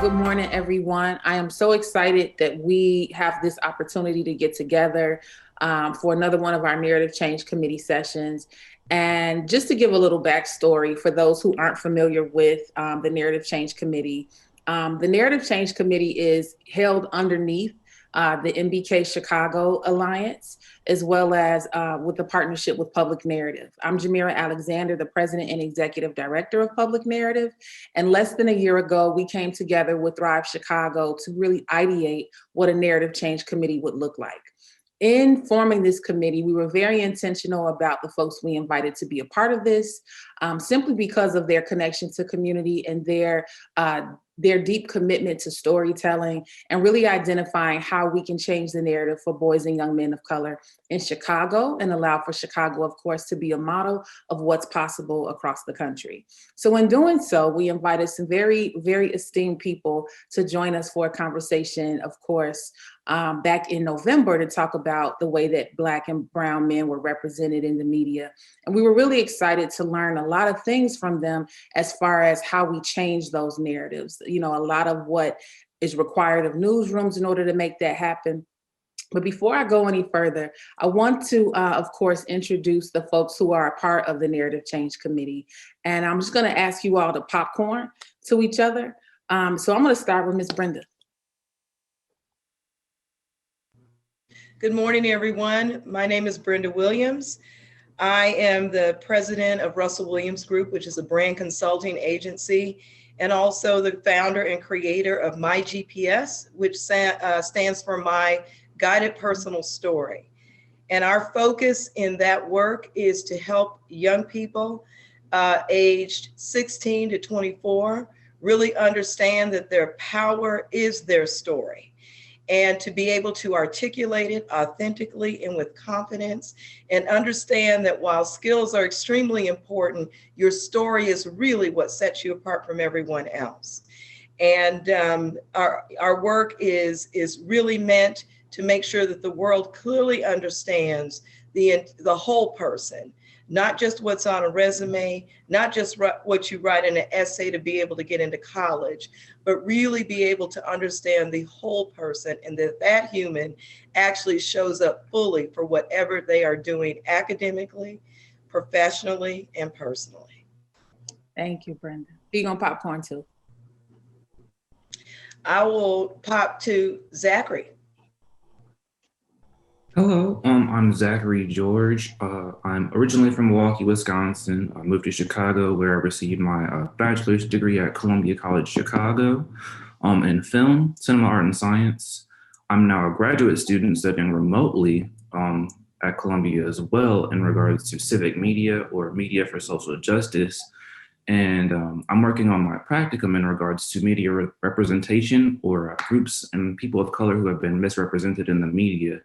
Good morning, everyone. I am so excited that we have this opportunity to get together for another one of our Narrative Change Committee sessions. And just to give a little backstory for those who aren't familiar with the Narrative Change Committee, the Narrative Change Committee is held underneath the MBK Chicago Alliance, as well as with the partnership with Public Narrative. I'm Jamira Alexander, the President and Executive Director of Public Narrative. And less than a year ago, we came together with Thrive Chicago to really ideate what a Narrative Change Committee would look like. In forming this committee, we were very intentional about the folks we invited to be a part of this, simply because of their connection to community and their deep commitment to storytelling and really identifying how we can change the narrative for boys and young men of color in Chicago and allow for Chicago, of course, to be a model of what's possible across the country. So in doing so, we invited some very, very esteemed people to join us for a conversation, of course, back in November to talk about the way that Black and brown men were represented in the media. And we were really excited to learn a lot of things from them as far as how we change those narratives, you know, a lot of what is required of newsrooms in order to make that happen. But before I go any further, I want to, of course, introduce the folks who are a part of the Narrative Change Committee. And I'm just going to ask you all to popcorn to each other. So I'm going to start with Ms. Brenda. Good morning, everyone. My name is Brenda Williams. I am the president of Russell Williams Group, which is a brand consulting agency, and also the founder and creator of My GPS, which stands for My Guided Personal Story. And our focus in that work is to help young people aged 16 to 24 really understand that their power is their story, and to be able to articulate it authentically and with confidence, and understand that while skills are extremely important, your story is really what sets you apart from everyone else. And our work is really meant to make sure that the world clearly understands the whole person, not just what's on a resume, not just what you write in an essay to be able to get into college, but really be able to understand the whole person, and that human actually shows up fully for whatever they are doing academically, professionally, and personally. Thank you, Brenda. Who you gonna popcorn to? I will pop to Zachary. Hello, I'm Zachary George. I'm originally from Milwaukee, Wisconsin. I moved to Chicago where I received my bachelor's degree at Columbia College Chicago in film, cinema, art, and science. I'm now a graduate student studying remotely at Columbia as well in regards to civic media or media for social justice. And I'm working on my practicum in regards to media representation or groups and people of color who have been misrepresented in the media.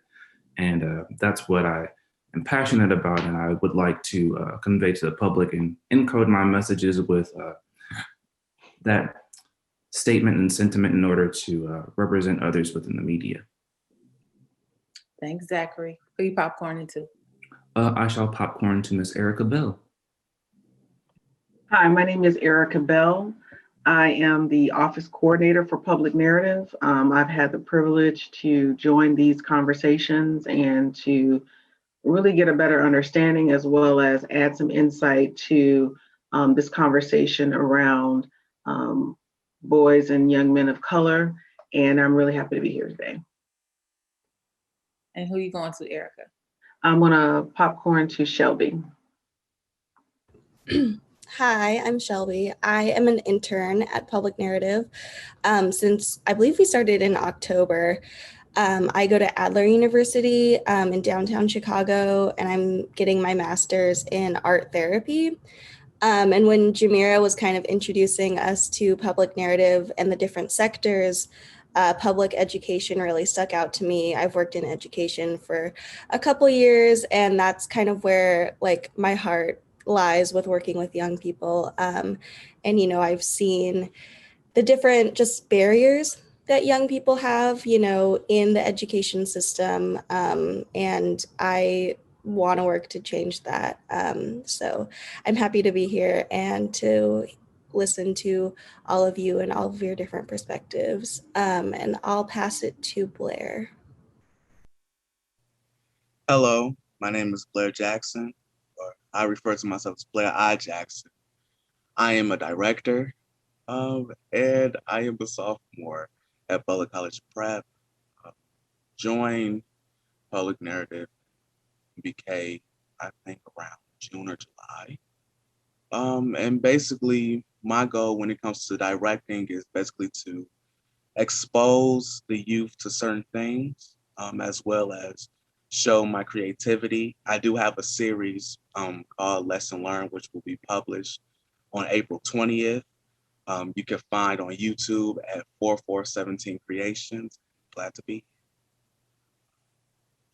And that's what I am passionate about, and I would like to convey to the public and encode my messages with that statement and sentiment in order to represent others within the media. Thanks, Zachary. Who you popcorning to? I shall popcorn to Miss Erica Bell. Hi, my name is Erica Bell. I am the office coordinator for Public Narrative. I've had the privilege to join these conversations and to really get a better understanding, as well as add some insight to this conversation around boys and young men of color. And I'm really happy to be here today. And who you going to, Erica? I'm gonna popcorn to Shelby. Hi, I'm Shelby. I am an intern at Public Narrative since I believe we started in October. I go to Adler University in downtown Chicago, and I'm getting my master's in art therapy. And when Jamira was kind of introducing us to Public Narrative and the different sectors, public education really stuck out to me. I've worked in education for a couple years, and that's kind of where like my heart lies with working with young people. And, you know, I've seen the different just barriers that young people have, you know, in the education system. And I want to work to change that. So I'm happy to be here and to listen to all of you and all of your different perspectives. And I'll pass it to Blair. Hello, my name is Blair Jackson, or I refer to myself as Blair I. Jackson. I am a director, and I am a sophomore at Public College Prep. Joined Public Narrative MBK, I think around June or July. And basically, my goal when it comes to directing is basically to expose the youth to certain things, as well as show my creativity. I do have a series called Lesson Learned, which will be published on April 20th. You can find on YouTube at 4417 Creations. Glad to be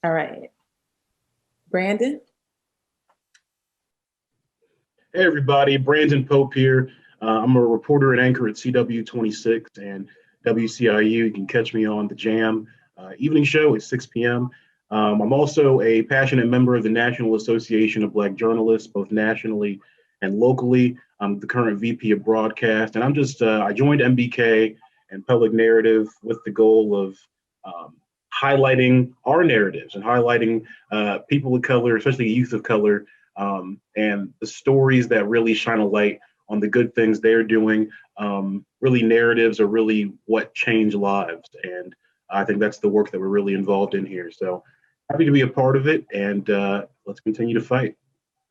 All right. Brandon? Hey everybody, Brandon Pope here. I'm a reporter and anchor at CW26 and WCIU. You can catch me on the Jam evening show at 6 p.m. I'm also a passionate member of the National Association of Black Journalists, both nationally and locally. I'm the current VP of broadcast, and I joined MBK and Public Narrative with the goal of highlighting our narratives and highlighting people of color, especially youth of color, and the stories that really shine a light on the good things they're doing. Really, narratives are really what change lives. And I think that's the work that we're really involved in here. So happy to be a part of it, and let's continue to fight.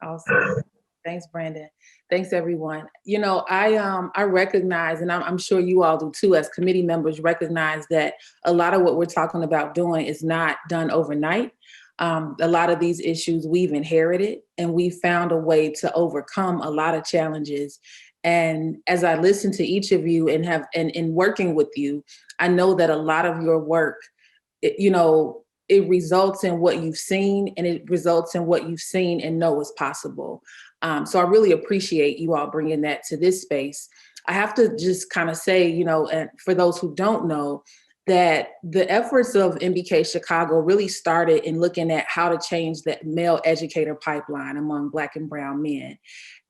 Awesome. Thanks, Brandon. Thanks, everyone. You know, I recognize, and I'm sure you all do too, as committee members, recognize that a lot of what we're talking about doing is not done overnight. A lot of these issues we've inherited, and we found a way to overcome a lot of challenges. And as I listen to each of you and in working with you, I know that a lot of your work, it results in what you've seen, and it results in what you've seen and know is possible. So I really appreciate you all bringing that to this space. I have to just kind of say, and for those who don't know, that the efforts of MBK Chicago really started in looking at how to change that male educator pipeline among Black and brown men.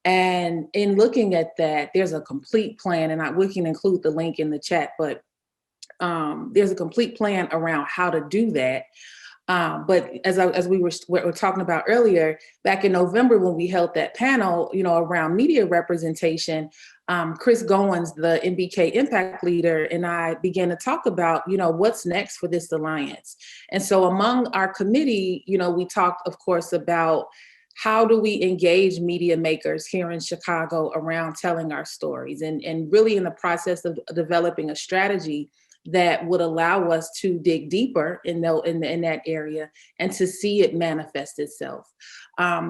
And in looking at that, there's a complete plan, and we can include the link in the chat, but there's a complete plan around how to do that. But as we were talking about earlier, back in November when we held that panel, around media representation, Chris Goins, the MBK Impact Leader, and I began to talk about, what's next for this alliance. And so among our committee, we talked, of course, about how do we engage media makers here in Chicago around telling our stories, and really in the process of developing a strategy that would allow us to dig deeper in that area and to see it manifest itself.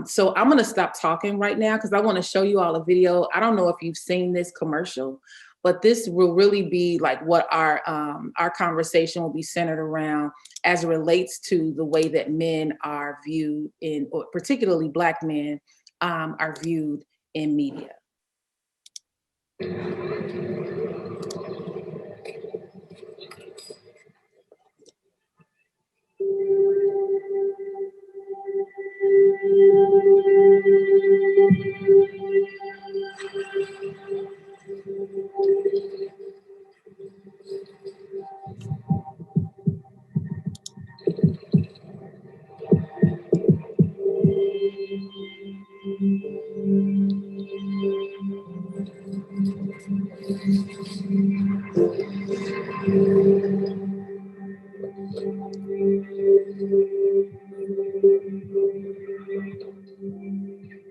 So I'm gonna stop talking right now because I wanna show you all a video. I don't know if you've seen this commercial, but this will really be like what our conversation will be centered around as it relates to the way that men are viewed or particularly Black men are viewed in media.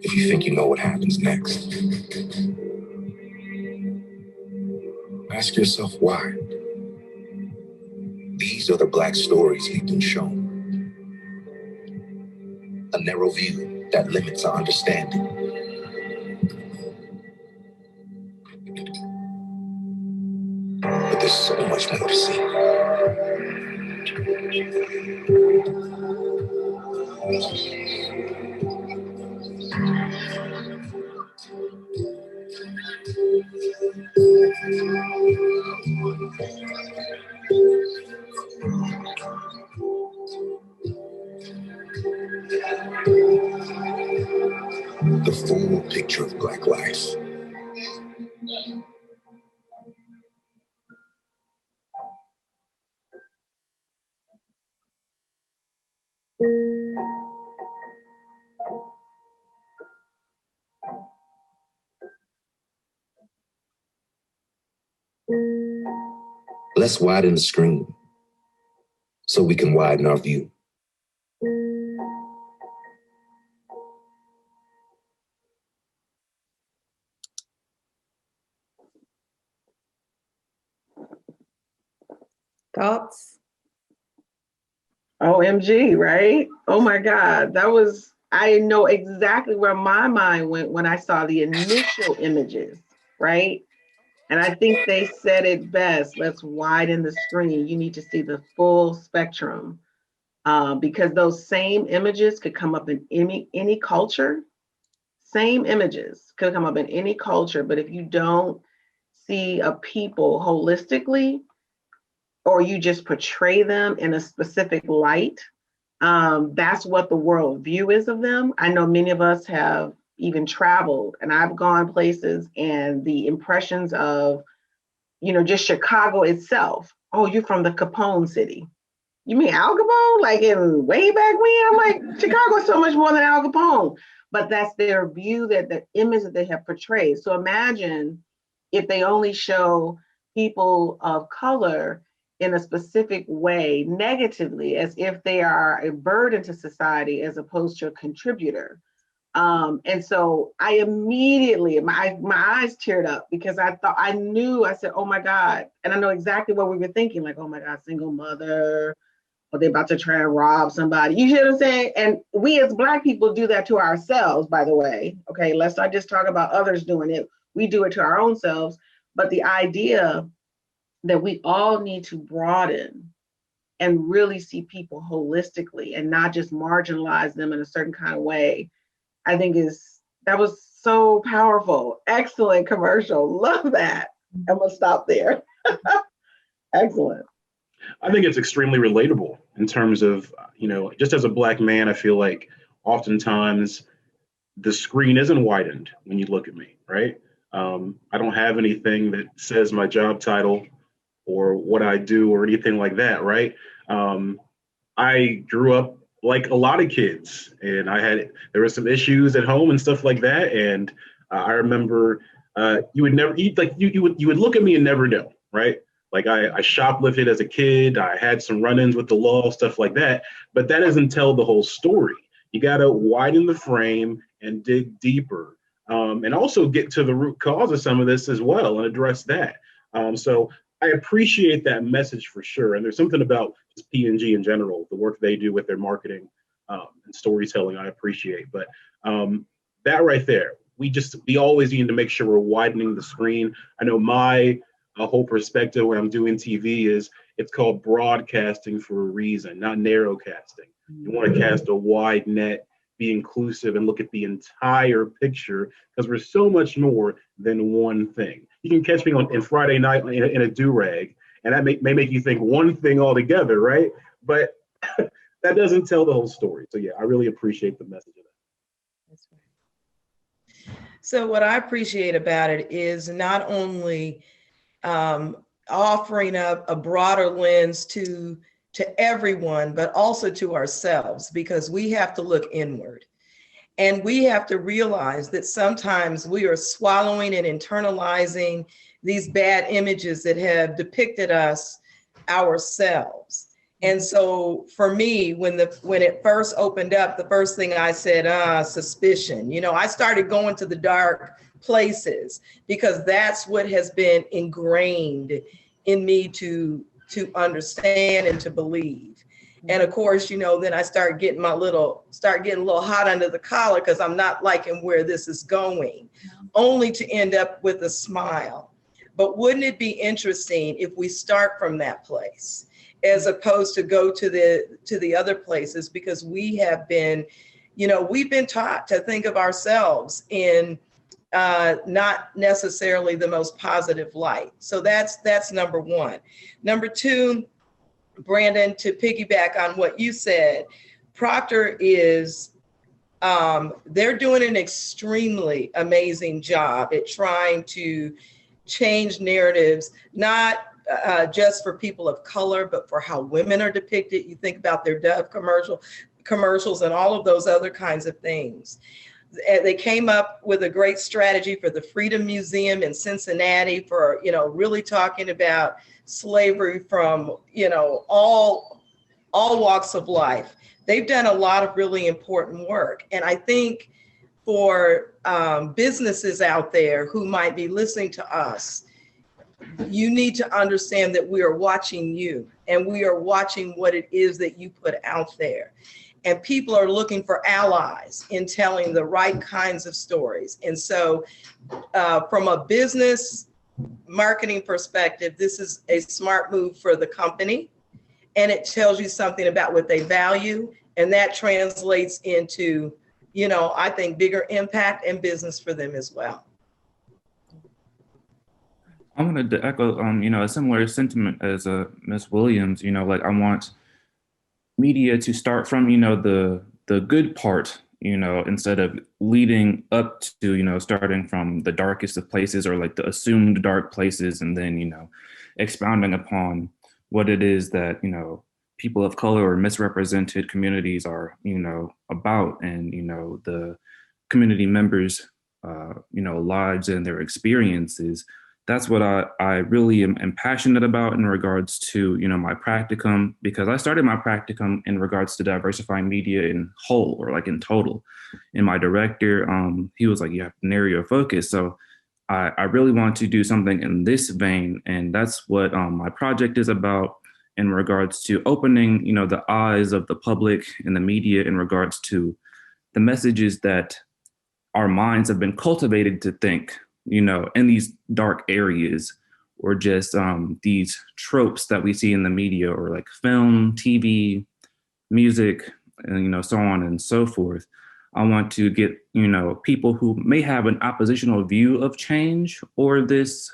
If you think you know what happens next, ask yourself why. These are the Black stories we've been shown. A narrow view that limits our understanding. But there's so much more to see. The full picture of Black life. Let's widen the screen so we can widen our view. Thoughts? OMG, right? Oh my God. I know exactly where my mind went when I saw the initial images, right? And I think they said it best. Let's widen the screen. You need to see the full spectrum, because those same images could come up in any culture. Same images could come up in any culture, but if you don't see a people holistically, or you just portray them in a specific light, that's what the world view is of them. I know many of us have even traveled, and I've gone places, and the impressions of, just Chicago itself. Oh, you're from the Capone City. You mean Al Capone? Like in way back when? I'm like, Chicago is so much more than Al Capone. But that's their view, that the image that they have portrayed. So imagine if they only show people of color in a specific way negatively, as if they are a burden to society as opposed to a contributor. And so I immediately, my eyes teared up, because I said, oh my God. And I know exactly what we were thinking, like, oh my God, single mother, or they about to try and rob somebody. You hear what I'm saying? And we as Black people do that to ourselves, by the way. Okay, let's not just talk about others doing it. We do it to our own selves. But the idea that we all need to broaden and really see people holistically and not just marginalize them in a certain kind of way, I think that was so powerful. Excellent commercial. Love that. I'm gonna stop there. Excellent. I think it's extremely relatable in terms of, just as a Black man, I feel like oftentimes the screen isn't widened when you look at me, right? I don't have anything that says my job title or what I do or anything like that, right? I grew up like a lot of kids, and there were some issues at home and stuff like that. And I remember you would never eat, like you would look at me and never know, right? Like I shoplifted as a kid. I had some run-ins with the law, stuff like that. But that doesn't tell the whole story. You got to widen the frame and dig deeper, and also get to the root cause of some of this as well and address that. So I appreciate that message for sure. And there's something about just P&G in general, the work they do with their marketing and storytelling, I appreciate. But that right there, we always need to make sure we're widening the screen. I know my whole perspective when I'm doing TV is it's called broadcasting for a reason, not narrowcasting. You want to cast a wide net, be inclusive, and look at the entire picture, because we're so much more than one thing. You can catch me on Friday night in a do-rag, and that may make you think one thing altogether, right? But that doesn't tell the whole story. So yeah, I really appreciate the message of that. That's right. So what I appreciate about it is not only offering up a broader lens to everyone, but also to ourselves, because we have to look inward. And we have to realize that sometimes we are swallowing and internalizing these bad images that have depicted us ourselves. And so for me, when it first opened up, the first thing I said, suspicion. I started going to the dark places, because that's what has been ingrained in me to understand and to believe. And of course, then I start getting a little hot under the collar, because I'm not liking where this is going, only to end up with a smile. But wouldn't it be interesting if we start from that place, as opposed to go to the other places? Because we have been, we've been taught to think of ourselves in not necessarily the most positive light. So that's number one. Number two, Brandon, to piggyback on what you said, Procter is, they're doing an extremely amazing job at trying to change narratives, not just for people of color, but for how women are depicted. You think about their Dove commercials and all of those other kinds of things. they came up with a great strategy for the Freedom Museum in Cincinnati for, really talking about slavery from, all walks of life. They've done a lot of really important work. And I think for businesses out there who might be listening to us, you need to understand that we are watching you and we are watching what it is that you put out there. And people are looking for allies in telling the right kinds of stories. And so from a business marketing perspective, this is a smart move for the company. And it tells you something about what they value. And that translates into, I think bigger impact and business for them as well. I'm going to echo, a similar sentiment as Ms. Williams. I want media to start from, the good part, instead of leading up to, starting from the darkest of places or like the assumed dark places, and then, expounding upon what it is that, people of color or misrepresented communities are, about, and, the community members, lives and their experiences. That's what I really am passionate about in regards to, my practicum, because I started my practicum in regards to diversifying media in whole, or like in total. And my director, he was like, you have to narrow your focus. So I really want to do something in this vein. And that's what my project is about, in regards to opening, the eyes of the public and the media in regards to the messages that our minds have been cultivated to think, in these dark areas, or just these tropes that we see in the media, or like film, TV, music, and so on and so forth. I want to get, people who may have an oppositional view of change or this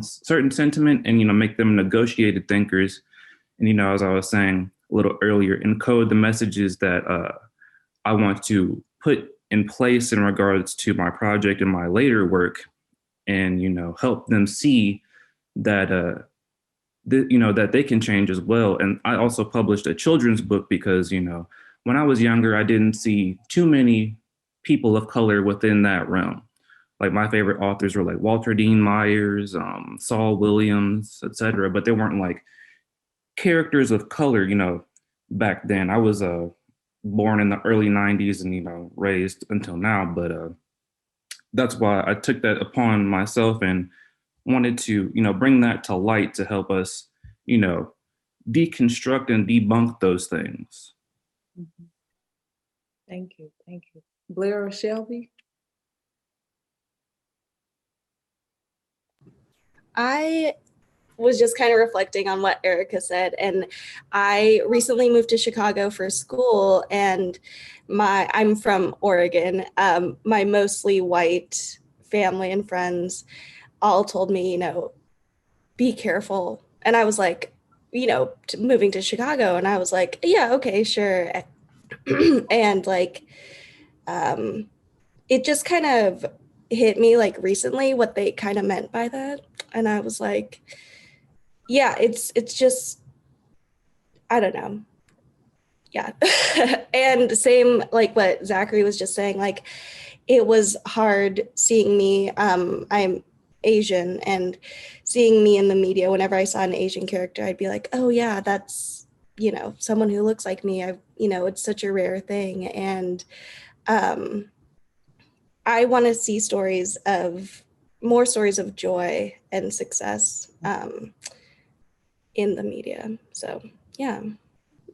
certain sentiment, and, make them negotiated thinkers. And, as I was saying a little earlier, encode the messages that I want to put in place in regards to my project and my later work, and, help them see that, that they can change as well. And I also published a children's book because, when I was younger, I didn't see too many people of color within that realm. Like my favorite authors were like Walter Dean Myers, Saul Williams, etc. But they weren't like characters of color, back then. I was born in the early 90s and, raised until now. But that's why I took that upon myself and wanted to, bring that to light to help us, deconstruct and debunk those things. Mm-hmm. Thank you. Thank you. Blair or Shelby? I was just kind of reflecting on what Erica said, and I recently moved to Chicago for school, and I'm from Oregon. My mostly white family and friends all told me, be careful. And I was like, moving to Chicago, and I was like, yeah, okay, sure. And like, it just kind of hit me like recently what they kind of meant by that. And I was like, yeah, it's just, I don't know. Yeah. And same like what Zachary was just saying, like it was hard seeing me, I'm Asian, and seeing me in the media, whenever I saw an Asian character, I'd be like, oh yeah, that's, someone who looks like me. It's such a rare thing. And I want to see more stories of joy and success in the media. So yeah,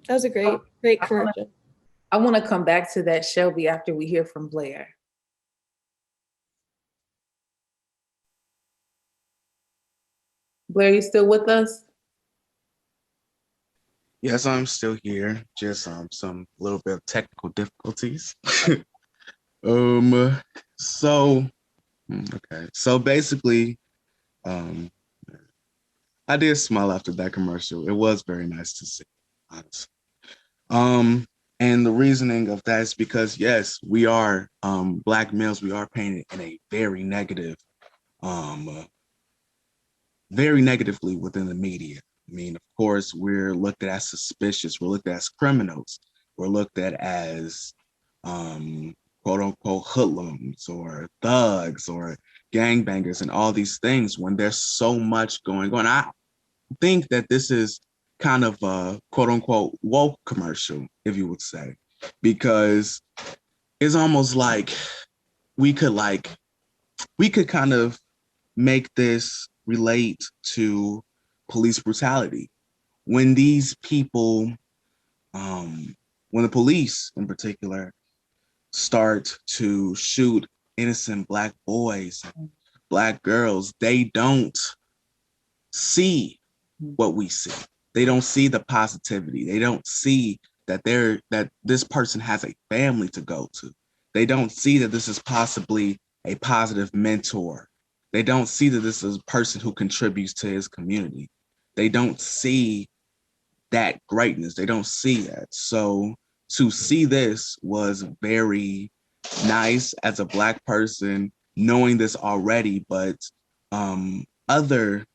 that was a great commercial. I want to come back to that, Shelby, after we hear from Blair. Blair, you still with us? Yes, I'm still here. Just some little bit of technical difficulties. So okay. So basically, I did smile after that commercial. It was very nice to see, honestly. And the reasoning of that is because yes, we are Black males. We are painted in a very negatively within the media. I mean, of course, we're looked at as suspicious. We're looked at as criminals. We're looked at as quote unquote hoodlums or thugs or gangbangers and all these things when there's so much going on. I think that this is kind of a quote unquote woke commercial, if you would say, because it's almost like we could kind of make this relate to police brutality. When these people, when the police in particular start to shoot innocent Black boys, Black girls, they don't see what we see. They don't see the positivity. They don't see that this person has a family to go to. They don't see that this is possibly a positive mentor. They don't see that this is a person who contributes to his community. They don't see that greatness. They don't see that. So to see this was very nice as a Black person, knowing this already, but other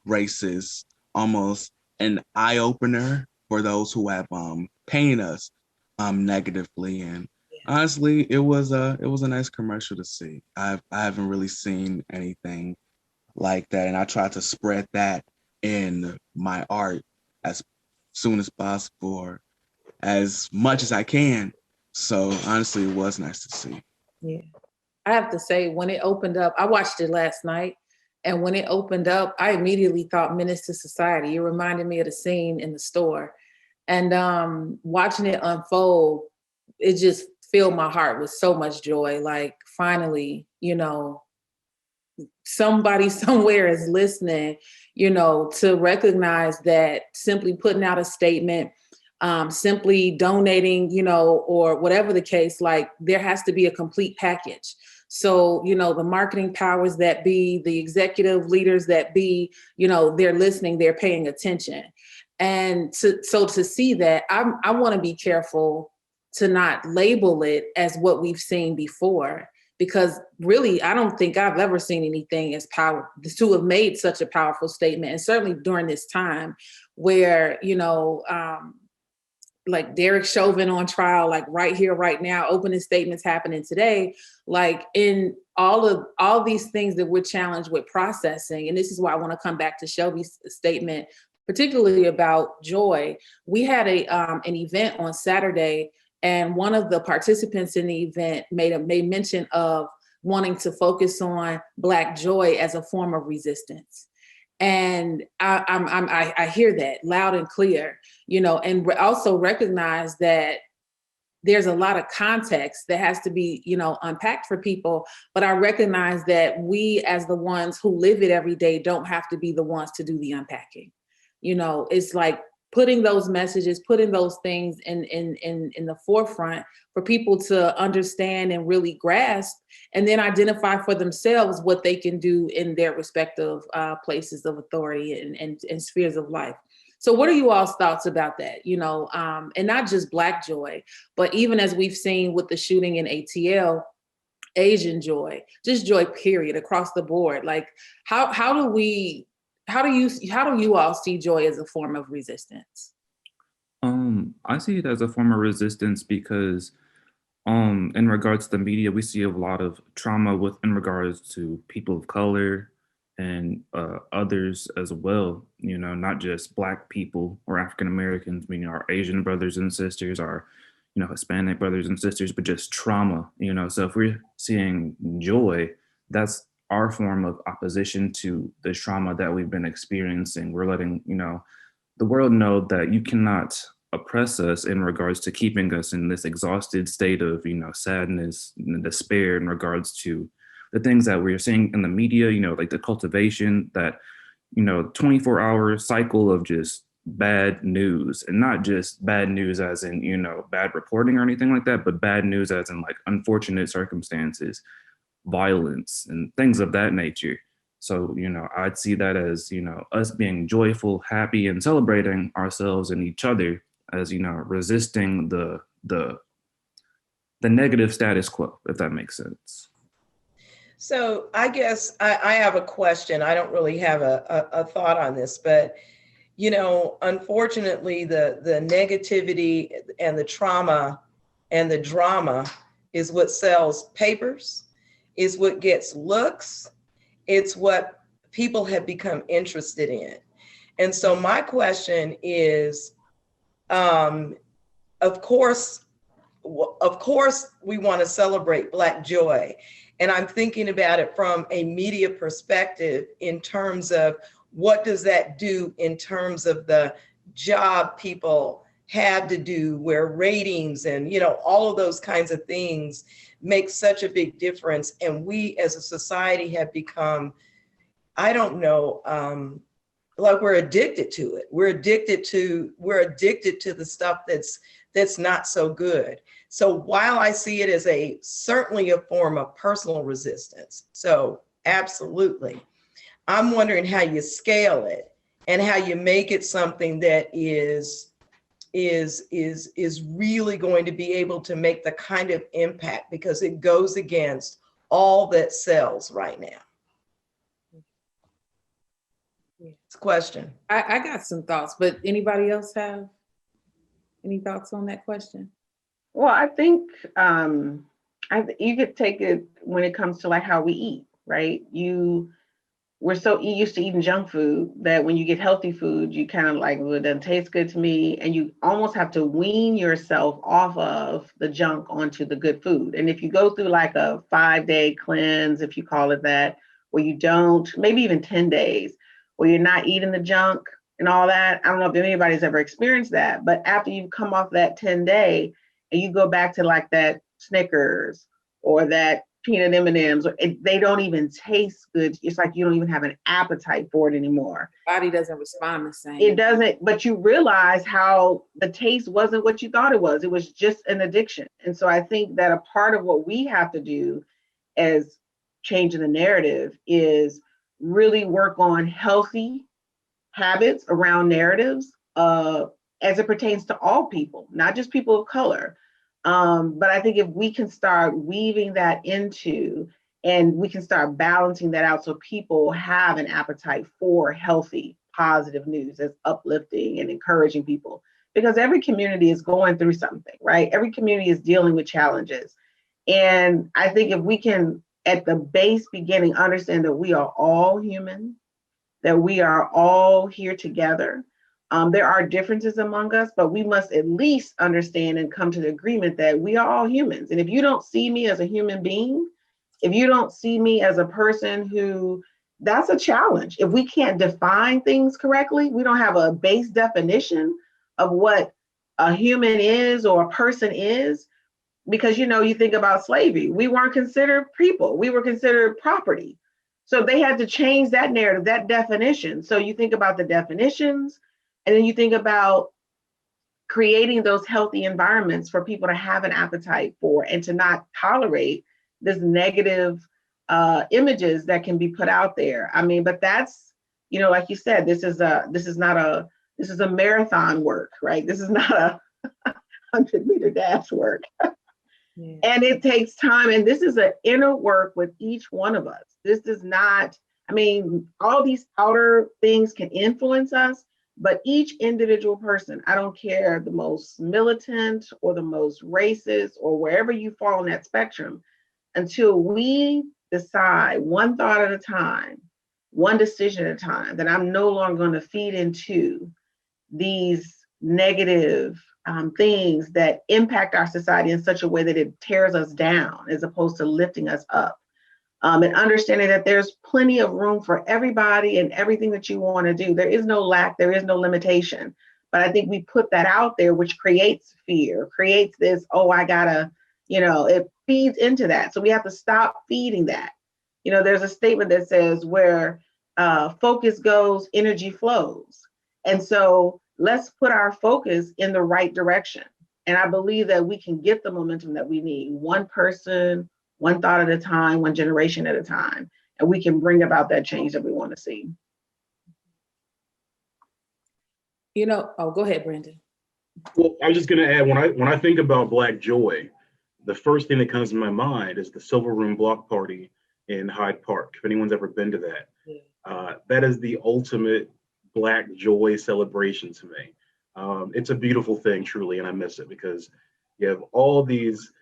races, almost an eye opener for those who have painted us negatively. And honestly, it was a nice commercial to see. I haven't really seen anything like that, and I try to spread that in my art as soon as possible or as much as I can. So honestly, it was nice to see. Yeah. I have to say, when it opened up, I watched it last night. And when it opened up, I immediately thought Menace to Society. It reminded me of the scene in the store. And watching it unfold, it just filled my heart with so much joy. Like, finally, somebody somewhere is listening, to recognize that simply putting out a statement, simply donating, or whatever the case, like, there has to be a complete package. So, the marketing powers that be, the executive leaders that be, they're listening, they're paying attention. And to see that, I want to be careful to not label it as what we've seen before, because really, I don't think I've ever seen anything as powerful to have made such a powerful statement. And certainly during this time where, like Derek Chauvin on trial, like right here, right now, opening statements happening today, like in all these things that we're challenged with processing. And this is why I want to come back to Shelby's statement, particularly about joy. We had an event on Saturday, and one of the participants in the event made mention of wanting to focus on Black joy as a form of resistance. And I hear that loud and clear, and also recognize that there's a lot of context that has to be, unpacked for people. But I recognize that we, as the ones who live it every day, don't have to be the ones to do the unpacking. It's like putting those messages, putting those things in the forefront for people to understand and really grasp, and then identify for themselves what they can do in their respective places of authority and spheres of life. So what are you all's thoughts about that? And not just Black joy, but even as we've seen with the shooting in ATL, Asian joy, just joy, period, across the board. Like, how do you all see joy as a form of resistance? I see it as a form of resistance because in regards to the media, we see a lot of trauma in regards to people of color and others as well, not just Black people or African Americans, meaning our Asian brothers and sisters, our, Hispanic brothers and sisters, but just trauma, So if we're seeing joy, that's our form of opposition to the trauma that we've been experiencing. We're letting, the world know that you cannot oppress us in regards to keeping us in this exhausted state of, sadness and despair in regards to the things that we're seeing in the media, like the cultivation, that, 24-hour cycle of just bad news, and not just bad news as in, bad reporting or anything like that, but bad news as in like unfortunate circumstances, violence and things of that nature. So, I'd see that as, us being joyful, happy, and celebrating ourselves and each other as, resisting the negative status quo, if that makes sense. So I guess I have a question. I don't really have a thought on this, but, unfortunately, the negativity and the trauma and the drama is what sells papers, is what gets looks, it's what people have become interested in. And so my question is, of course, we want to celebrate Black joy. And I'm thinking about it from a media perspective in terms of what does that do in terms of the job people have to do, where ratings and, you know, all of those kinds of things make such a big difference. And we as a society have become, I don't know, like we're addicted to it. We're addicted to the stuff that's not so good. So while I see it as certainly a form of personal resistance, so absolutely, I'm wondering how you scale it and how you make it something that is really going to be able to make the kind of impact, because it goes against all that sells right now. It's a question. I got some thoughts, but anybody else have any thoughts on that question? Well, I think you could take it when it comes to like how we eat, right? We're so used to eating junk food that when you get healthy food, you kind of like, well, it doesn't taste good to me. And you almost have to wean yourself off of the junk onto the good food. And if you go through like a 5-day cleanse, if you call it that, where you don't, maybe even 10 days, where you're not eating the junk and all that. I don't know if anybody's ever experienced that, but after you come off that 10-day and you go back to like that Snickers or that peanut M&Ms, they don't even taste good. It's like you don't even have an appetite for it anymore. Body doesn't respond the same. It doesn't, but you realize how the taste wasn't what you thought it was. It was just an addiction. And so I think that a part of what we have to do as changing the narrative is really work on healthy habits around narratives as it pertains to all people, not just people of color. But I think if we can start weaving that into, and we can start balancing that out so people have an appetite for healthy, positive news that's uplifting and encouraging people, because every community is going through something, right? Every community is dealing with challenges. And I think if we can, at the base beginning, understand that we are all human, that we are all here together. There are differences among us, but we must at least understand and come to the agreement that we are all humans. And if you don't see me as a human being, if you don't see me as a person who, that's a challenge. If we can't define things correctly, we don't have a base definition of what a human is or a person is, because, you know, you think about slavery, we weren't considered people, we were considered property. So they had to change that narrative, that definition. So you think about the definitions, and then you think about creating those healthy environments for people to have an appetite for and to not tolerate this negative images that can be put out there. I mean, but that's, you know, like you said, this is a marathon work, right? This is not a 100-meter dash work. Yeah. And it takes time. And this is an inner work with each one of us. This is not, I mean, all these outer things can influence us, but each individual person, I don't care the most militant or the most racist or wherever you fall on that spectrum, until we decide one thought at a time, one decision at a time, that I'm no longer going to feed into these negative things that impact our society in such a way that it tears us down as opposed to lifting us up. And understanding that there's plenty of room for everybody and everything that you want to do. There is no lack, there is no limitation. But I think we put that out there, which creates fear, creates this, oh, I gotta, you know, it feeds into that. So we have to stop feeding that. You know, there's a statement that says where focus goes, energy flows. And so let's put our focus in the right direction. And I believe that we can get the momentum that we need, one person, one thought at a time, one generation at a time, and we can bring about that change that we want to see. You know, oh, go ahead, Brandon. Well, I was just going to add, when I think about Black joy, the first thing that comes to my mind is the Silver Room Block Party in Hyde Park. If anyone's ever been to that, yeah. That is the ultimate Black joy celebration to me. It's a beautiful thing, truly, and I miss it because you have all these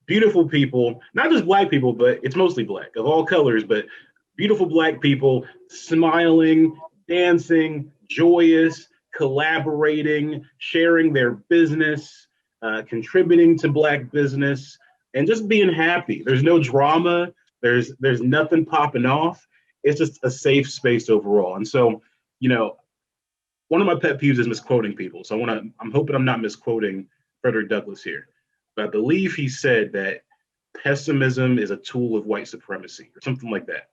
beautiful people, not just Black people, but it's mostly Black of all colors, but beautiful Black people smiling, dancing, joyous, collaborating, sharing their business, contributing to Black business, and just being happy. There's no drama. There's nothing popping off. It's just a safe space overall. And so, you know, one of my pet peeves is misquoting people. So I'm hoping I'm not misquoting Frederick Douglass here. But I believe he said that pessimism is a tool of white supremacy or something like that.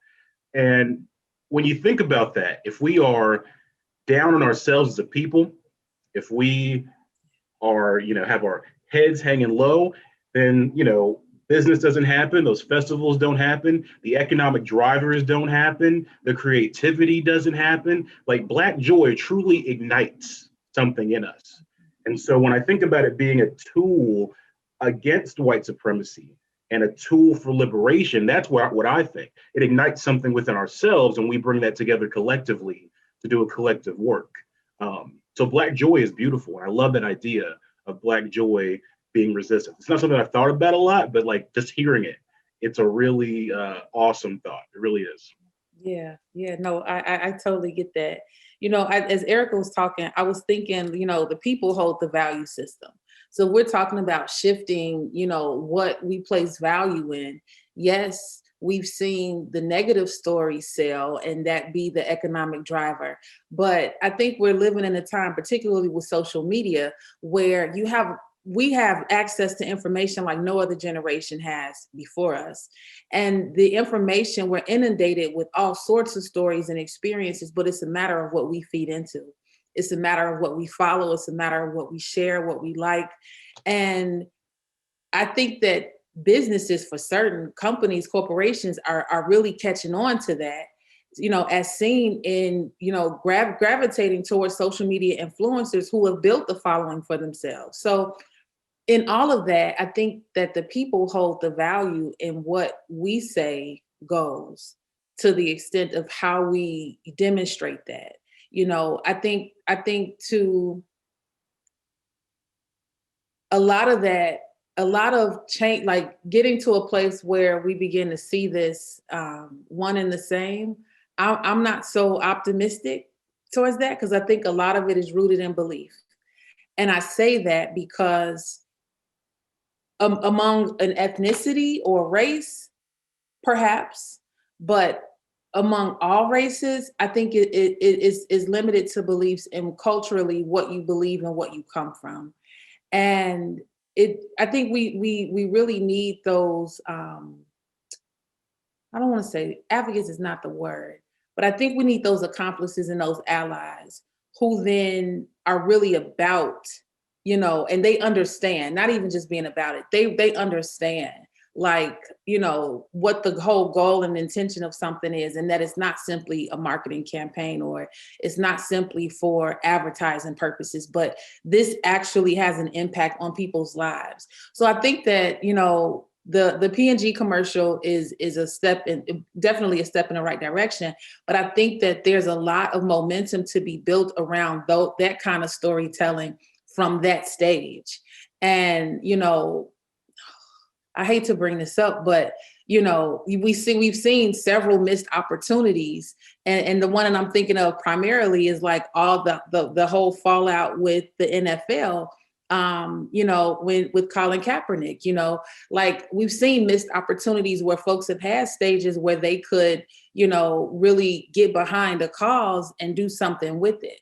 And when you think about that, if we are down on ourselves as a people, if we are, have our heads hanging low, then, business doesn't happen. Those festivals don't happen. The economic drivers don't happen. The creativity doesn't happen. Like Black joy truly ignites something in us. And so when I think about it being a tool against white supremacy and a tool for liberation, that's what I think. It ignites something within ourselves and we bring that together collectively to do a collective work. So Black joy is beautiful. And I love that idea of Black joy being resistant. It's not something I've thought about a lot, but like just hearing it, it's a really awesome thought. It really is. Yeah, no, I totally get that. As Erica was talking, I was thinking, the people hold the value system. So we're talking about shifting, what we place value in. Yes, we've seen the negative stories sell and that be the economic driver. But I think we're living in a time, particularly with social media, where we have access to information like no other generation has before us. And the information, we're inundated with all sorts of stories and experiences, but it's a matter of what we feed into. It's a matter of what we follow. It's a matter of what we share, what we like. And I think that businesses, for certain companies, corporations are really catching on to that, as seen in, gravitating towards social media influencers who have built the following for themselves. So in all of that, I think that the people hold the value in what we say goes to the extent of how we demonstrate that. I think to a lot of that, a lot of change, like getting to a place where we begin to see this one and the same. I'm not so optimistic towards that because I think a lot of it is rooted in belief. And I say that because among an ethnicity or race, perhaps, but among all races, I think it is limited to beliefs and culturally what you believe and what you come from. And I think we really need those, I don't want to say advocates is not the word, but I think we need those accomplices and those allies who then are really about, and they understand, not even just being about it, they understand like, what the whole goal and intention of something is, and that it's not simply a marketing campaign or it's not simply for advertising purposes, but this actually has an impact on people's lives. So I think that, the P&G commercial is a step in, definitely a step in the right direction. But I think that there's a lot of momentum to be built around that kind of storytelling from that stage. And, I hate to bring this up, but we've seen several missed opportunities, and the one that I'm thinking of primarily is like all the whole fallout with the NFL. With Colin Kaepernick, like we've seen missed opportunities where folks have had stages where they could, really get behind a cause and do something with it,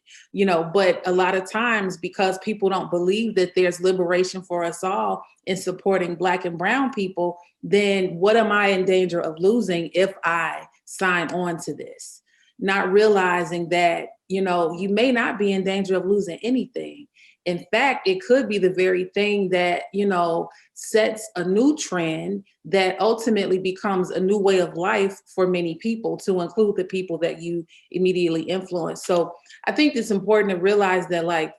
but a lot of times because people don't believe that there's liberation for us all in supporting Black and brown people, then what am I in danger of losing if I sign on to this? Not realizing that, you may not be in danger of losing anything. In fact, it could be the very thing that, sets a new trend that ultimately becomes a new way of life for many people, to include the people that you immediately influence. So I think it's important to realize that, like,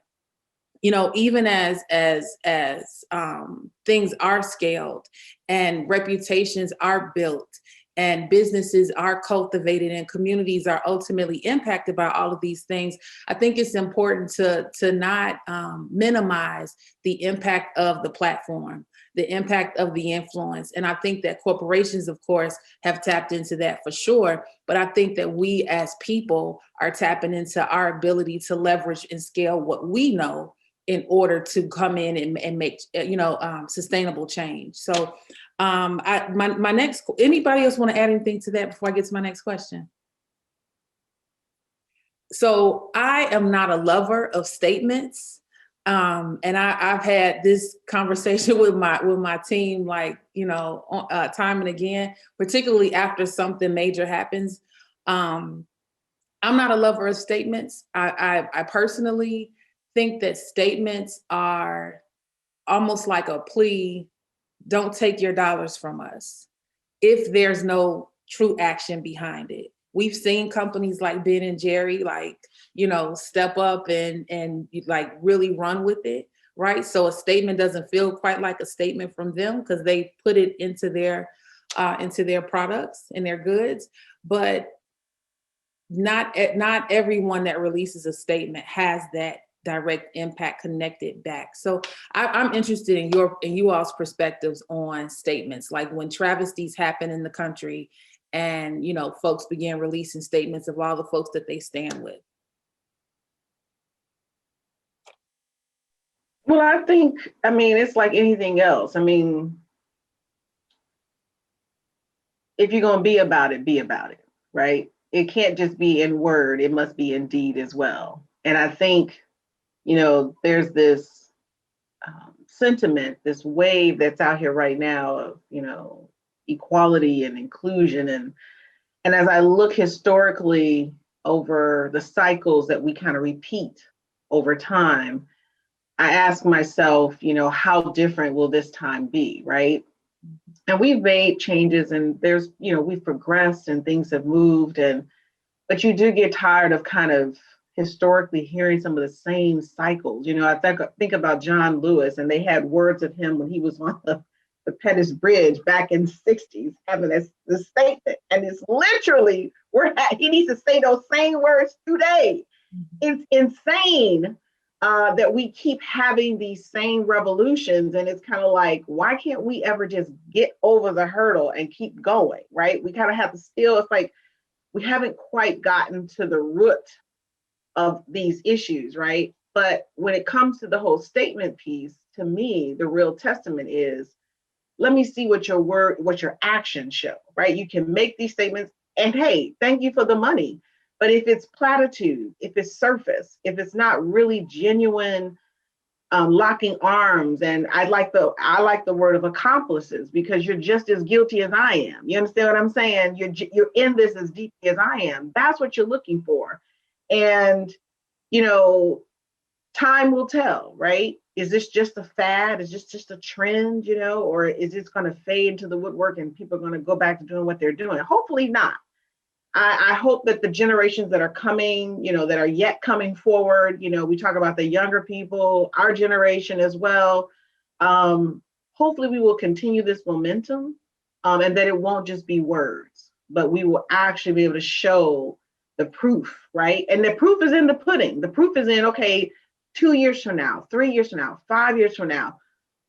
even as things are scaled and reputations are built, and businesses are cultivated and communities are ultimately impacted by all of these things, I think it's important to not minimize the impact of the platform, the impact of the influence. And I think that corporations, of course, have tapped into that for sure. But I think that we as people are tapping into our ability to leverage and scale what we know in order to come in and make, sustainable change. So my next, anybody else want to add anything to that before I get to my next question? So I am not a lover of statements. And I've had this conversation with my team, time and again, particularly after something major happens. I'm not a lover of statements. I personally think that statements are almost like a plea: don't take your dollars from us, if there's no true action behind it. We've seen companies like Ben and Jerry, step up and really run with it, right? So a statement doesn't feel quite like a statement from them because they put it into their products and their goods. But not everyone that releases a statement has that direct impact connected back. So I'm interested in you all's perspectives on statements, like when travesties happen in the country and folks began releasing statements of all the folks that they stand with. Well, I mean, it's like anything else. I mean, if you're going to be about it, right? It can't just be in word, it must be in deed as well. And I think, there's this sentiment, this wave that's out here right now of, equality and inclusion. And as I look historically over the cycles that we kind of repeat over time, I ask myself, how different will this time be, right? And we've made changes and there's, we've progressed and things have moved, but you do get tired of kind of historically hearing some of the same cycles. I think about John Lewis, and they had words of him when he was on the Pettus Bridge back in the 60s, having this statement. And it's literally, he needs to say those same words today. It's insane that we keep having these same revolutions. And it's kind of like, why can't we ever just get over the hurdle and keep going, right? We kind of have to still, it's like, we haven't quite gotten to the root of these issues, right? But when it comes to the whole statement piece, to me, the real testament is, let me see what your actions show, right? You can make these statements and hey, thank you for the money. But if it's platitude, if it's surface, if it's not really genuine locking arms, and I like the word of accomplices, because you're just as guilty as I am. You understand what I'm saying? You're in this as deeply as I am. That's what you're looking for. And, time will tell, right? Is this just a fad? Is this just a trend, or is this going to fade into the woodwork and people are going to go back to doing what they're doing? Hopefully not. I hope that the generations that are coming, that are yet coming forward, we talk about the younger people, our generation as well. Hopefully we will continue this momentum and that it won't just be words, but we will actually be able to show the proof, right? And the proof is in the pudding. The proof is in, okay, 2 years from now, 3 years from now, 5 years from now,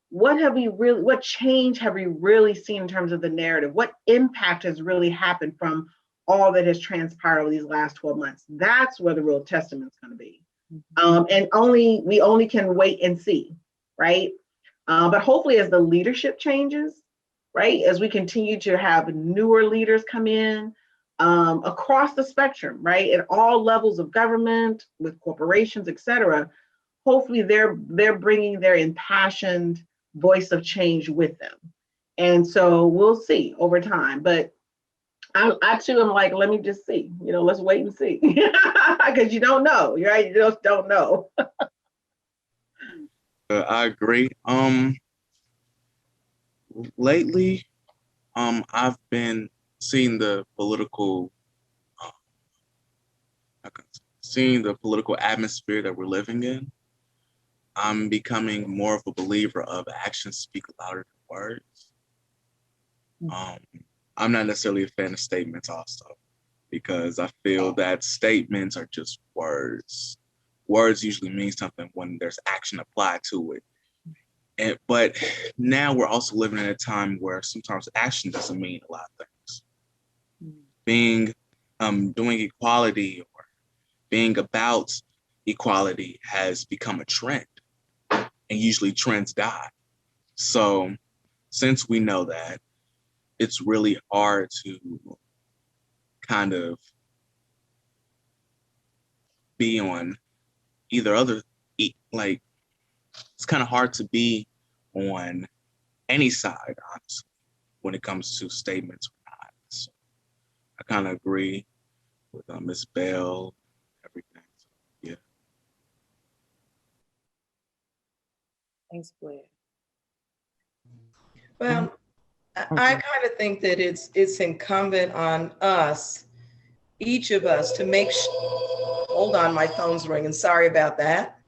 what change have we really seen in terms of the narrative? What impact has really happened from all that has transpired over these last 12 months? That's where the real testament's going to be. And we only can wait and see, right? But hopefully as the leadership changes, right? As we continue to have newer leaders come in across the spectrum, right? At all levels of government, with corporations, et cetera, hopefully they're bringing their impassioned voice of change with them. And so we'll see over time. But I too am like, let me just see, let's wait and see. Because you don't know, right? You just don't know. I agree. Lately, I've been seeing the political atmosphere that we're living in. I'm becoming more of a believer of actions speak louder than words. I'm not necessarily a fan of statements also, because I feel that statements are just words. Words usually mean something when there's action applied to it. But now we're also living in a time where sometimes action doesn't mean a lot of things. Doing equality or being about equality has become a trend, and usually trends die. So since we know that, it's really hard to kind of be on either other, like, it's kind of hard to be on any side, honestly, when it comes to statements or not. So I kind of agree with Ms. Bell, everything. So, yeah. Thanks, Blair. Well, I kind of think that it's incumbent on us, each of us, to make hold on, my phone's ringing. Sorry about that.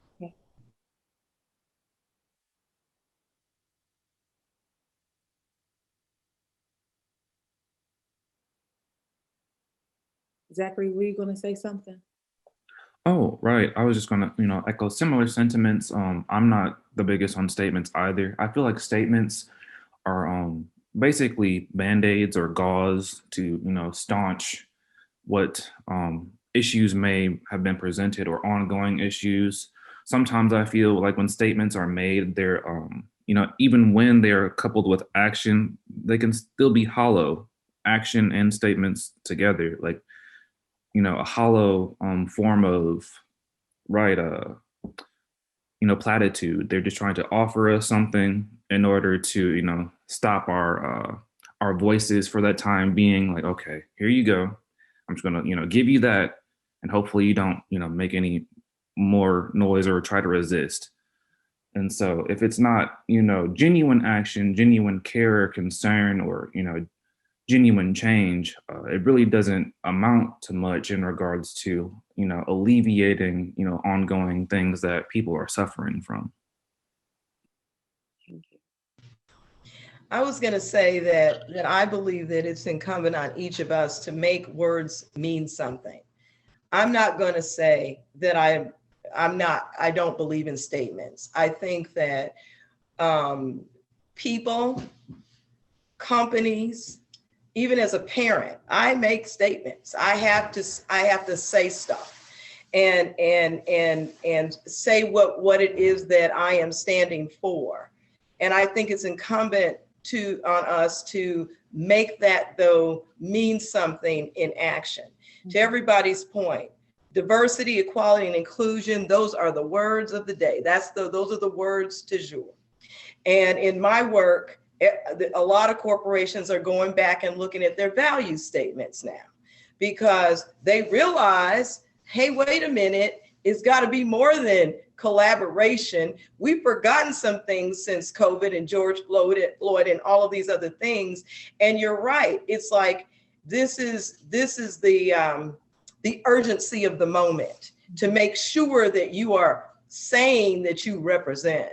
Zachary, were you going to say something? Oh, right. I was just gonna, echo similar sentiments. I'm not the biggest on statements either. I feel like statements are basically band-aids or gauze to, staunch what issues may have been presented or ongoing issues. Sometimes I feel like when statements are made, they're, even when they're coupled with action, they can still be hollow. Action and statements together, like, a hollow form of, right, platitude. They're just trying to offer us something in order to, stop our voices for that time being. Like, okay, here you go. I'm just gonna, give you that, and hopefully you don't, make any more noise or try to resist. And so if it's not, genuine action, genuine care or concern, or, genuine change, it really doesn't amount to much in regards to, alleviating, ongoing things that people are suffering from. I was going to say that I believe that it's incumbent on each of us to make words mean something. I'm not going to say that I don't believe in statements. I think that people, companies, even as a parent, I make statements. I have to say stuff and say what it is that I am standing for. And I think it's incumbent on us to make that, though, mean something in action. Mm-hmm. To everybody's point, diversity, equality, and inclusion, those are the words of the day. Those are the words du jour. And in my work, a lot of corporations are going back and looking at their value statements now, because they realize, hey, wait a minute, it's got to be more than collaboration. We've forgotten some things since COVID and George Floyd and all of these other things. And you're right. It's like, this is the urgency of the moment, to make sure that you are saying that you represent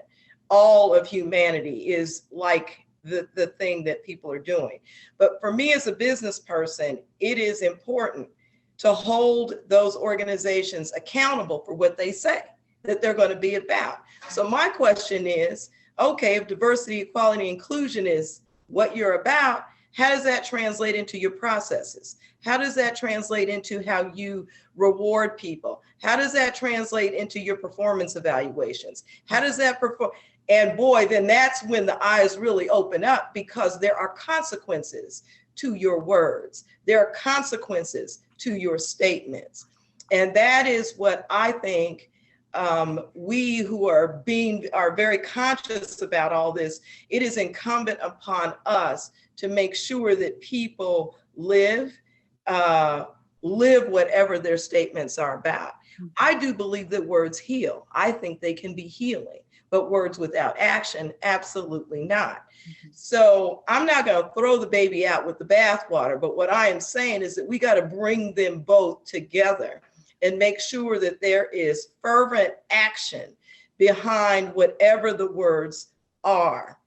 all of humanity is like the thing that people are doing. But for me as a business person, it is important to hold those organizations accountable for what they say that they're going to be about. So my question is, okay, if diversity, equality, inclusion is what you're about, how does that translate into your processes? How does that translate into how you reward people? How does that translate into your performance evaluations? How does that perform? And boy, then that's when the eyes really open up, because there are consequences to your words. There are consequences to your statements. And that is what I think we who are very conscious about all this, it is incumbent upon us to make sure that people live whatever their statements are about. I do believe that words heal. I think they can be healing, but words without action, absolutely not. Mm-hmm. So I'm not going to throw the baby out with the bathwater, but what I am saying is that we got to bring them both together and make sure that there is fervent action behind whatever the words are.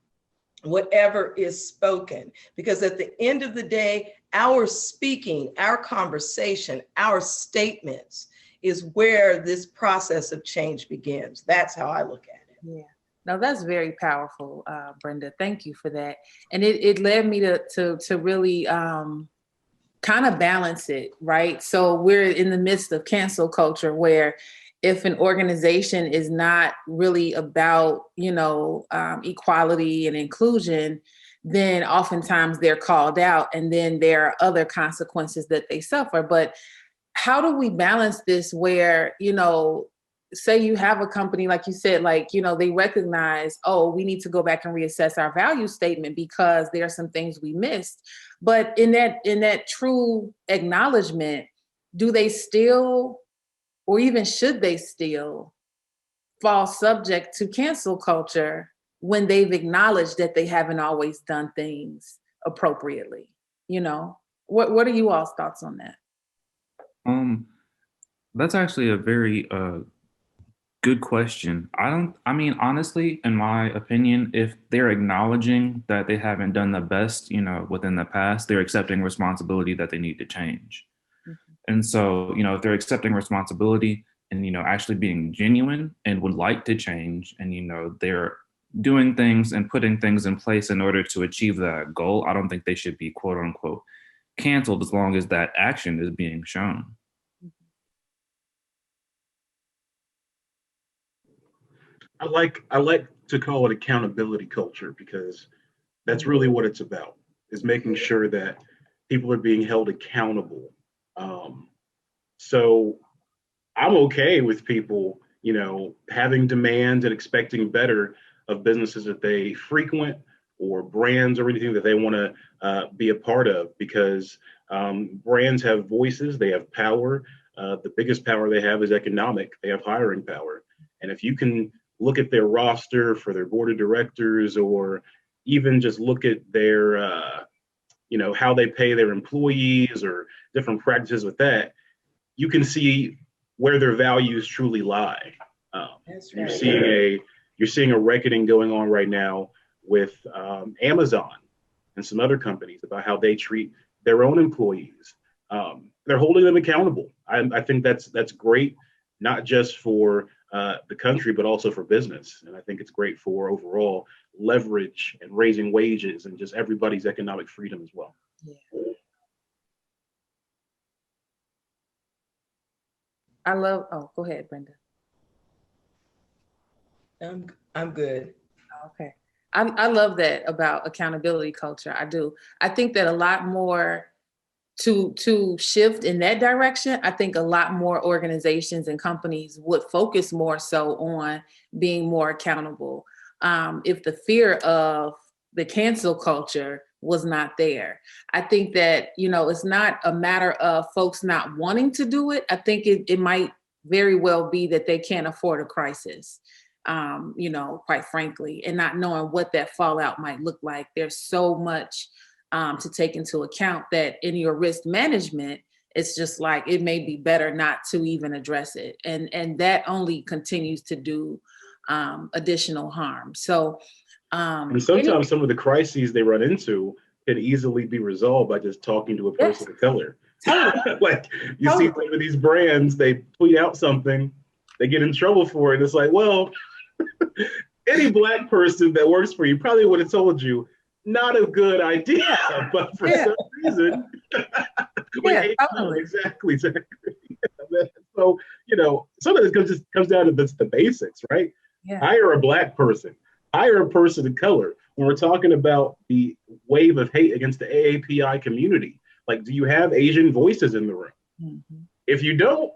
whatever is spoken, because at the end of the day, our speaking, our conversation, our statements is where this process of change begins. That's how I look at it. Yeah. No, that's very powerful, Brenda. Thank you for that. And it led me to really kind of balance it, right? So we're in the midst of cancel culture where if an organization is not really about, equality and inclusion, then oftentimes they're called out and then there are other consequences that they suffer. But how do we balance this where, say you have a company, like you said, they recognize, oh, we need to go back and reassess our value statement because there are some things we missed. But in that true acknowledgement, do they still, or even should they still fall subject to cancel culture when they've acknowledged that they haven't always done things appropriately? What are you all's thoughts on that? That's actually a very good question. I mean, honestly, in my opinion, if they're acknowledging that they haven't done the best, within the past, they're accepting responsibility that they need to change. Mm-hmm. And so, if they're accepting responsibility and, actually being genuine and would like to change and, they're doing things and putting things in place in order to achieve that goal, I don't think they should be quote unquote canceled as long as that action is being shown. I like to call it accountability culture because that's really what it's about, is making sure that people are being held accountable. So I'm okay with people, having demands and expecting better of businesses that they frequent or brands or anything that they want to be a part of, because brands have voices, they have power. The biggest power they have is economic. They have hiring power. And if you can look at their roster for their board of directors, or even just look at their, how they pay their employees or different practices with that, you can see where their values truly lie. That's right. You're seeing a reckoning going on right now with Amazon and some other companies about how they treat their own employees. They're holding them accountable. I think that's great, not just for the country, but also for business. And I think it's great for overall leverage and raising wages and just everybody's economic freedom as well. Yeah. Go ahead, Brenda. I'm good. Okay. I love that about accountability culture. I do. I think that a lot more to shift in that direction, I think a lot more organizations and companies would focus more so on being more accountable. If the fear of the cancel culture was not there, I think that, it's not a matter of folks not wanting to do it. I think it might very well be that they can't afford a crisis, quite frankly, and not knowing what that fallout might look like. There's so much to take into account that in your risk management, it's just like, it may be better not to even address it. And that only continues to do additional harm. So, and sometimes some of the crises they run into can easily be resolved by just talking to a person of color. Like you see some of these brands, they tweet out something, they get in trouble for it. It's like, well, any Black person that works for you probably would have told you, not a good idea, but for some reason, exactly. So, some of this just comes down to the basics, right? Yeah. Hire a Black person, hire a person of color. When we're talking about the wave of hate against the AAPI community, like, do you have Asian voices in the room? Mm-hmm. If you don't,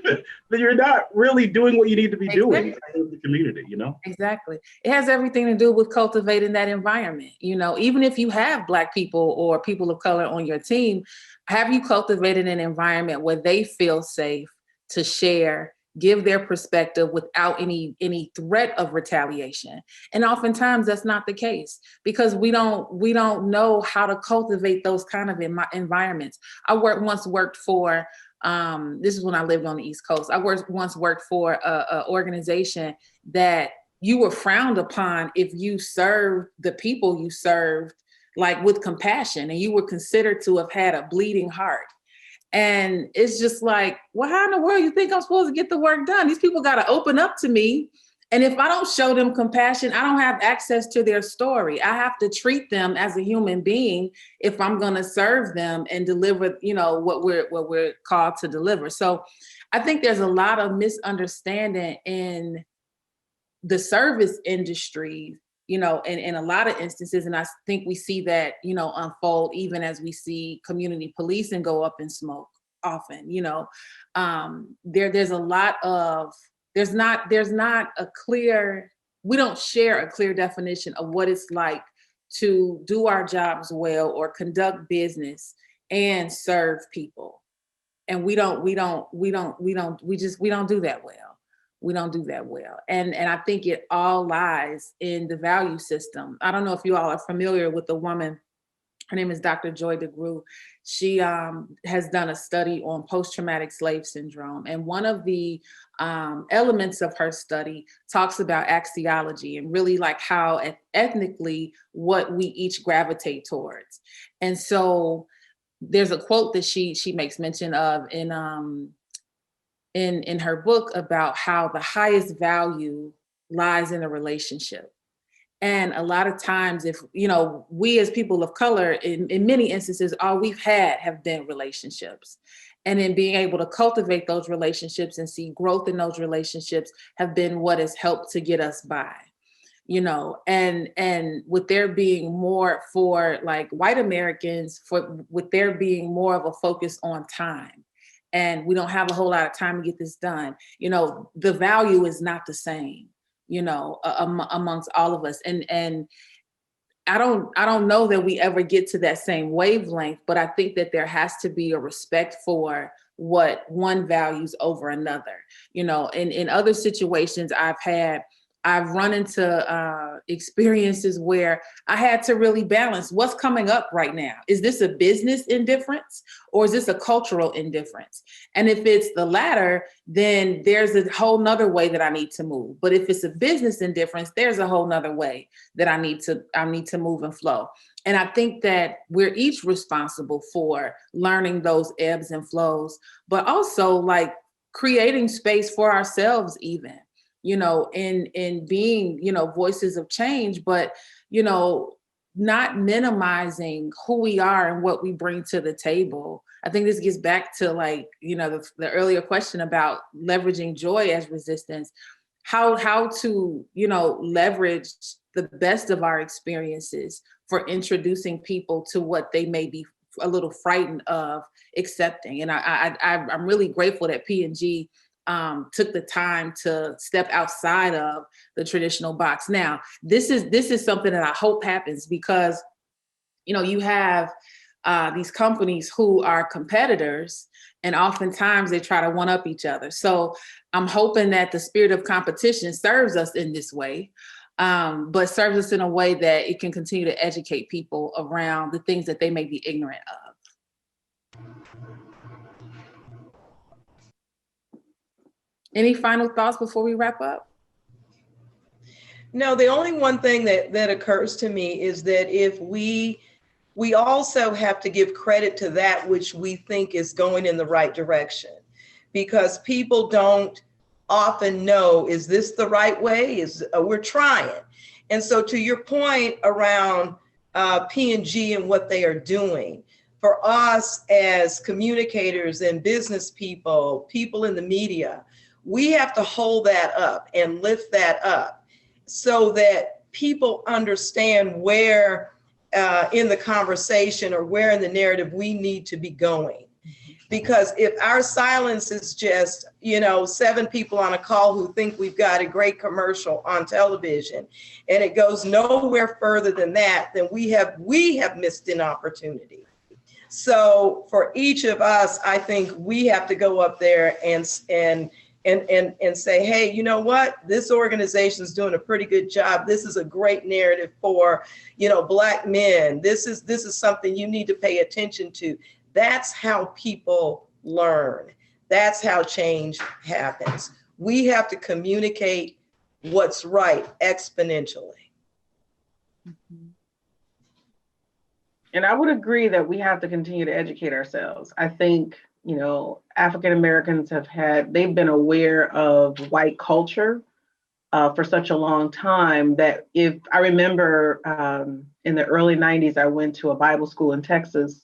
then you're not really doing what you need to be doing in the community, Exactly. It has everything to do with cultivating that environment. Even if you have Black people or people of color on your team, have you cultivated an environment where they feel safe to share, give their perspective without any threat of retaliation? And oftentimes that's not the case because we don't know how to cultivate those kind of environments. I once worked for this is when I lived on the East Coast. I once worked for an organization that you were frowned upon if you served the people you served like with compassion, and you were considered to have had a bleeding heart. And it's just like, well, how in the world you think I'm supposed to get the work done? These people got to open up to me. And if I don't show them compassion, I don't have access to their story. I have to treat them as a human being if I'm going to serve them and deliver, what we're called to deliver. So I think there's a lot of misunderstanding in the service industry, in a lot of instances. And I think we see that, unfold even as we see community policing go up in smoke often. There's a lot of, there's not a clear, we don't share a clear definition of what it's like to do our jobs well or conduct business and serve people. And we don't do that well. We don't do that well. And I think it all lies in the value system. I don't know if you all are familiar with the woman. Her name is Dr. Joy DeGruy. She has done a study on post-traumatic slave syndrome. And one of the elements of her study talks about axiology and really like how ethnically what we each gravitate towards. And so there's a quote that she makes mention of in her book about how the highest value lies in a relationship. And a lot of times, if, we as people of color, in many instances, all we've had have been relationships. And then being able to cultivate those relationships and see growth in those relationships have been what has helped to get us by, and with there being more for like white Americans, with there being more of a focus on time. And we don't have a whole lot of time to get this done. The value is not the same, amongst all of us. And I don't know that we ever get to that same wavelength, but I think that there has to be a respect for what one values over another. In other situations I've run into experiences where I had to really balance what's coming up right now. Is this a business indifference or is this a cultural indifference? And if it's the latter, then there's a whole nother way that I need to move. But if it's a business indifference, there's a whole nother way that I need to move and flow. And I think that we're each responsible for learning those ebbs and flows, but also like creating space for ourselves even. In being, voices of change, but, not minimizing who we are and what we bring to the table. I think this gets back to like, the earlier question about leveraging joy as resistance, how to, leverage the best of our experiences for introducing people to what they may be a little frightened of accepting. And I'm really grateful that P&G took the time to step outside of the traditional box. Now, this is something that I hope happens because, you have these companies who are competitors, and oftentimes they try to one up each other. So I'm hoping that the spirit of competition serves us in this way, but serves us in a way that it can continue to educate people around the things that they may be ignorant of. Any final thoughts before we wrap up? No, the only one thing that occurs to me is that if we also have to give credit to that which we think is going in the right direction, because people don't often know, is this the right way? We're trying. And so to your point around P&G and what they are doing, for us as communicators and business people in the media, we have to hold that up and lift that up so that people understand where in the conversation or where in the narrative we need to be going. Because if our silence is just, 7 people on a call who think we've got a great commercial on television and it goes nowhere further than that, then we have missed an opportunity. So for each of us, I think we have to go up there and say, hey, you know what? This organization is doing a pretty good job. This is a great narrative for, Black men. This is something you need to pay attention to. That's how people learn. That's how change happens. We have to communicate what's right exponentially. Mhm. And I would agree that we have to continue to educate ourselves. I think, you know, African Americans they've been aware of white culture for such a long time that if I remember in the early 90s, I went to a Bible school in Texas,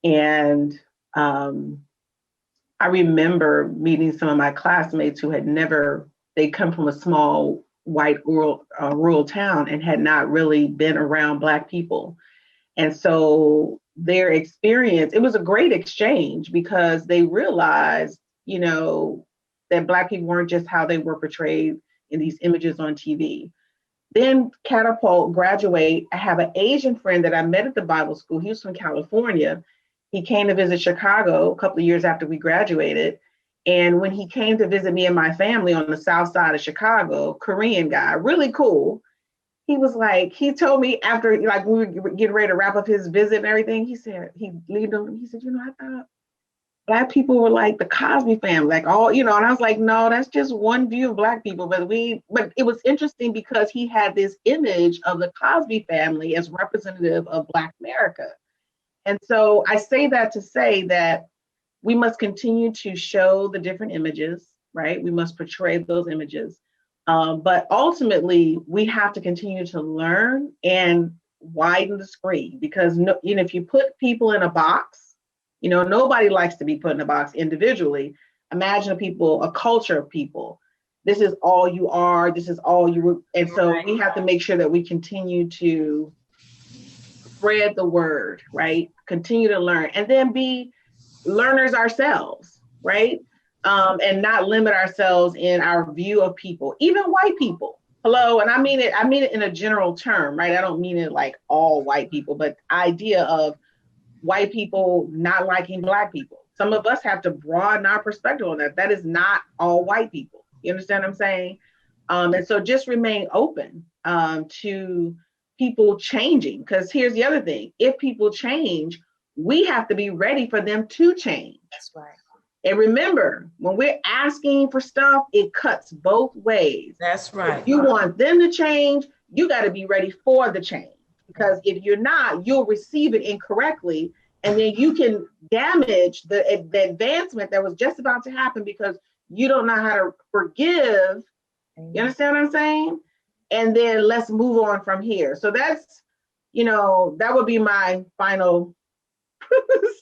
and I remember meeting some of my classmates who they'd come from a small white rural town and had not really been around Black people. And so their experience, it was a great exchange because they realized, you know, that Black people weren't just how they were portrayed in these images on TV. Then graduate. I have an Asian friend that I met at the Bible school. He was from California. He came to visit Chicago a couple of years after we graduated. And when he came to visit me and my family on the south side of Chicago, Korean guy, really cool. He was like, he told me after, like, we were getting ready to wrap up his visit and everything, he leaned over and he said, you know, I thought Black people were like the Cosby family, like all, you know, and I was like, no, that's just one view of Black people. But it was interesting because he had this image of the Cosby family as representative of Black America. And so I say that to say that we must continue to show the different images, right? We must portray those images. But ultimately, we have to continue to learn and widen the screen because, you know, if you put people in a box, you know, nobody likes to be put in a box individually. Imagine a culture of people. This is all you are. This is all you were. And so we have to make sure that we continue to spread the word, right? Continue to learn and then be learners ourselves, right? And not limit ourselves in our view of people, even white people. Hello, and I mean it in a general term, right? I don't mean it like all white people, but idea of white people not liking Black people. Some of us have to broaden our perspective on that. That is not all white people. You understand what I'm saying? And so just remain open to people changing. Because here's the other thing. If people change, we have to be ready for them to change. That's right. And remember, when we're asking for stuff, it cuts both ways. That's right. If you want them to change, you got to be ready for the change. Because if you're not, you'll receive it incorrectly. And then you can damage the advancement that was just about to happen because you don't know how to forgive. You understand what I'm saying? And then let's move on from here. So that's, you know, that would be my final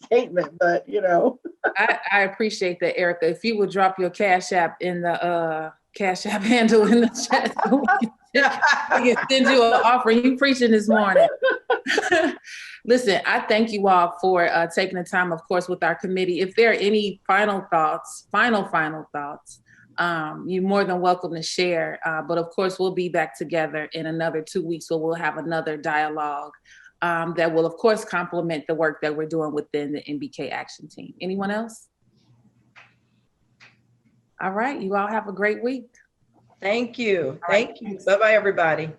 statement, but you know. I appreciate that, Erica. If you would drop your Cash App in the Cash App handle in the chat, so we can send you an offering. You preaching this morning. Listen, I thank you all for taking the time, of course, with our committee. If there are any final thoughts, you're more than welcome to share. But of course, we'll be back together in another 2 weeks where we'll have another dialogue that will, of course, complement the work that we're doing within the MBK Action Team. Anyone else? All right, you all have a great week. Thank you. Thank you. Bye-bye, everybody.